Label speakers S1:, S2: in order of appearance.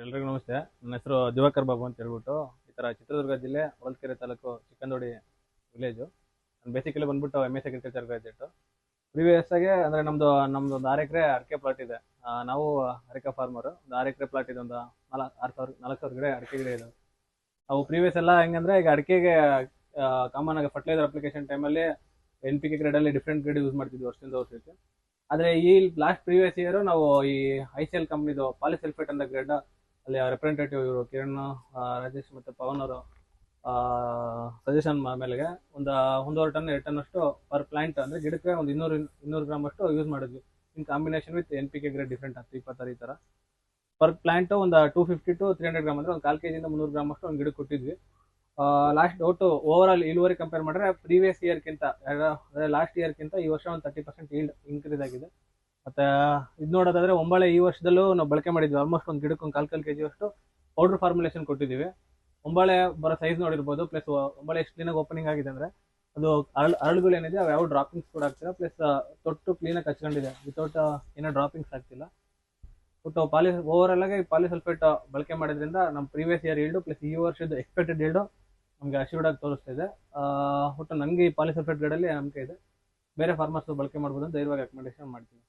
S1: ಎಲ್ರಿಗೂ ನಮಸ್ತೆ. ನನ್ನ ಹೆಸರು ದಿವಾಕರ್ ಬಾಬು ಅಂತ ಹೇಳ್ಬಿಟ್ಟು ಈ ಥರ ಚಿತ್ರದುರ್ಗ ಜಿಲ್ಲೆ ಹೊಳಲ್ಕೆರೆ ತಾಲೂಕು ಚಿಕ್ಕಂದೋಡಿ ವಿಲೇಜು. ನಾನು ಬೇಸಿಕಲಿ ಬಂದ್ಬಿಟ್ಟು MS ಅಗ್ರಿಕಲ್ಚರ್ ಗ್ರಾಜುಯೇಟು. ಪ್ರೀವಿಯಸ್ ಆಗಿ ಅಂದರೆ ನಮ್ಮದು ಒಂದು 6 ಎಕರೆ ಅಡಿಕೆ ಪ್ಲಾಟ್ ಇದೆ. ನಾವು ಅಡಿಕೆ ಫಾರ್ಮರು. ಒಂದು 6 ಎಕರೆ ಪ್ಲಾಟ್ ಇದೆ. ಒಂದು 4,000 ಗಿಡ ಅಡಿಕೆ ಗಿಡ ಇದೆ. ಅವು ಪ್ರೀವಿಯಸ್ ಎಲ್ಲ ಹೆಂಗಂದ್ರೆ, ಈಗ ಅಡಿಕೆಗೆ ಕಾಮನ್ ಆಗಿ ಫರ್ಟಿಲೈಸರ್ ಅಪ್ಲಿಕೇಶನ್ ಟೈಮಲ್ಲಿ NPK ಗ್ರೇಡಲ್ಲಿ ಡಿಫ್ರೆಂಟ್ ಗ್ರೇಡ್ ಯೂಸ್ ಮಾಡ್ತಿದ್ವಿ ವರ್ಷದಿಂದ ವರ್ಷಕ್ಕೆ. ಆದರೆ ಈ ಲಾಸ್ಟ್ ಪ್ರೀವಿಯಸ್ ಇಯರ್ ನಾವು ಈ ICL ಕಂಪ್ನಿದು ಪಾಲಿಸಲ್ಫೇಟ್ ಅಂತ ಗ್ರೇಡ್ ಅಲ್ಲಿ ರೆಪ್ರೆಸೆಂಟೇಟಿವ್ ಇವರು ಕಿರಣ್, ರಾಜೇಶ್ ಮತ್ತು ಪವನ್ ಅವರು ಸಜೆಷನ್ ಮೇಲೆಗೆ ಒಂದು 1.5 ಟನ್ 2 ಟನ್ ಅಷ್ಟು ಪರ್ ಪ್ಲಾಂಟ್, ಅಂದರೆ ಗಿಡಕ್ಕೆ ಒಂದು 200 ಗ್ರಾಮ್ ಅಷ್ಟು ಯೂಸ್ ಮಾಡಿದ್ವಿ. In combination with NPK grade different ಆಗ್ತದೆ 26 ಈ ಥರ ಪರ್ ಪ್ಲಾಂಟ್ ಒಂದು 250 to 300 ಗ್ರಾಮ್, ಅಂದರೆ ಒಂದು 1/4 kg 300 ಗ್ರಾಮ್ ಅಷ್ಟು ಒಂದು ಗಿಡಕ್ಕೆ ಕೊಟ್ಟಿದ್ವಿ. ಲಾಸ್ಟ್ ಒಟ್ಟು ಓವರ್ ಆಲ್ ಇಳುವರಿ ಕಂಪೇರ್ ಮಾಡಿದ್ರೆ ಪ್ರೀವಿಯಸ್ ಇಯರ್ಗಿಂತ, ಅಂದರೆ ಲಾಸ್ಟ್ ಇಯರ್ಗಿಂತ ಈ ವರ್ಷ ಒಂದು 30% ಈಲ್ಡ್ ಇನ್ಕ್ರೀಸ್ ಆಗಿದೆ. ಮತ್ತು ಇದು ನೋಡೋದಾದ್ರೆ ಒಂಬಳೆ ಈ ವರ್ಷದಲ್ಲೂ ನಾವು ಬಳಕೆ ಮಾಡಿದ್ವಿ. ಆಲ್ಮೋಸ್ಟ್ ಒಂದು ಗಿಡಕ್ಕೆ ಒಂದು 1/4 kg ಅಷ್ಟು ಪೌಡರ್ ಫಾರ್ಮುಲೇಷನ್ ಕೊಟ್ಟಿದ್ದೀವಿ. ಒಂಬಳೆ ಬರೋ ಸೈಜ್ ನೋಡಿರ್ಬೋದು. ಪ್ಲಸ್ ಒಂಬಳೆ ಎಷ್ಟು ಕ್ಲೀನಾಗಿ ಓಪನಿಂಗ್ ಆಗಿದೆ ಅಂದರೆ ಅದು ಅರಳುಗಳು ಏನಿದೆ ಅವು ಯಾವ ಡ್ರಾಪಿಂಗ್ಸ್ ಕೂಡ ಆಗ್ತಿಲ್ಲ. ಪ್ಲಸ್ ತೊಟ್ಟು ಕ್ಲೀನಾಗಿ ಹಚ್ಕೊಂಡಿದೆ, ವಿತೌಟ್ ಏನೋ ಡ್ರಾಪಿಂಗ್ಸ್ ಆಗ್ತಿಲ್ಲ. ಒಟ್ಟು ಓವರ್ ಆಲ್ ಆಗಿ ಪಾಲಿಸಲ್ಫೇಟ್ ಬಳಕೆ ಮಾಡೋದ್ರಿಂದ ನಮ್ಮ ಪ್ರೀವಿಯಸ್ ಇಯರ್ ಈಲ್ಡು ಪ್ಲಸ್ ಈ ವರ್ಷದ ಎಕ್ಸ್ಪೆಕ್ಟೆಡ್ ಈಲ್ಡು ನಮಗೆ ಅಶ್ಯೂರ್ಡ್ ಆಗಿ ತೋರಿಸ್ತಾ ಇದೆ. ಒಟ್ಟು ನನಗೆ ಈ ಪಾಲಿಸಲ್ಫೇಟ್ ಗಿಡದಲ್ಲಿ ನಂಬಿಕೆ ಇದೆ. ಬೇರೆ ಫಾರ್ಮರ್ಸ್ ಬಳಕೆ ಮಾಡ್ಬೋದು ಅಂತ ಧೈರ್ಯವಾಗಿ ರೆಕಮೆಂಡೇಶನ್ ಮಾಡ್ತೀನಿ.